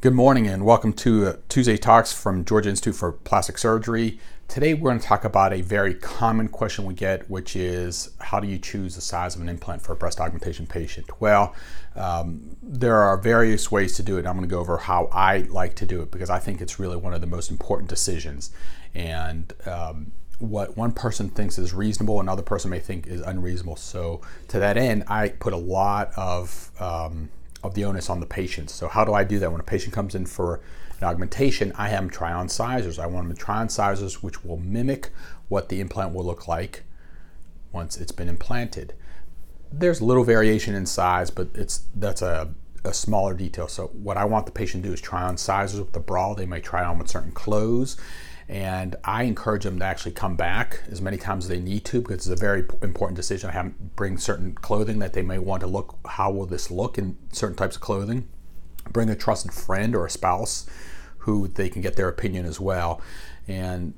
Good morning and welcome to Tuesday Talks from Georgia Institute for Plastic Surgery. Today we're going to talk about a very common question we get, which is how do you choose the size of an implant for a breast augmentation patient? Well, there are various ways to do it. I'm going to go over how I like to do it because I think it's really one of the most important decisions. And what one person thinks is reasonable, another person may think is unreasonable. So to that end, I put a lot of the onus on the patient. So how do I do that? When a patient comes in for an augmentation, I have them try on sizers. I want them to try on sizers which will mimic what the implant will look like once it's been implanted. There's a little variation in size, but that's a smaller detail. So what I want the patient to do is try on sizers with the bra. They may try on with certain clothes. And I encourage them to actually come back as many times as they need to because it's a very important decision. I have them bring certain clothing that they may want to look, how will this look in certain types of clothing. Bring a trusted friend or a spouse who they can get their opinion as well. And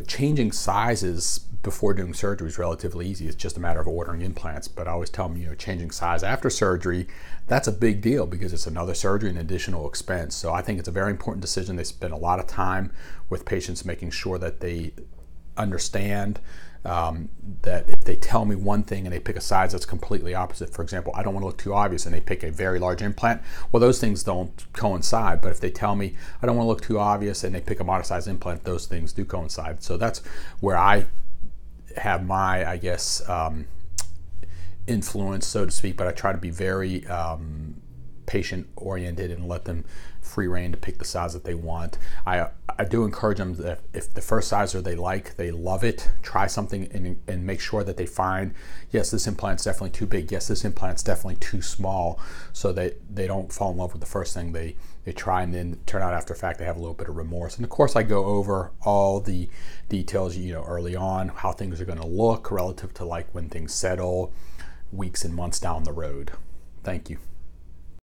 changing sizes before doing surgery is relatively easy. It's just a matter of ordering implants. But I always tell them, changing size after surgery, that's a big deal because it's another surgery and additional expense. So I think it's a very important decision. They spend a lot of time with patients making sure that they understand that if they tell me one thing and they pick a size that's completely opposite, for example, I don't want to look too obvious and they pick a very large implant, well, those things don't coincide. But if they tell me I don't want to look too obvious and they pick a moderate size implant, those things do coincide. So that's where I have my, influence, so to speak, but I try to be very patient oriented and let them free reign to pick the size that they want. I do encourage them that if the first sizer they like, they love it, try something and make sure that they find, yes, this implant's definitely too big, yes, this implant's definitely too small, so that they don't fall in love with the first thing they try and then turn out after the fact they have a little bit of remorse. And of course I go over all the details early on, how things are going to look relative to like when things settle weeks and months down the road. Thank you.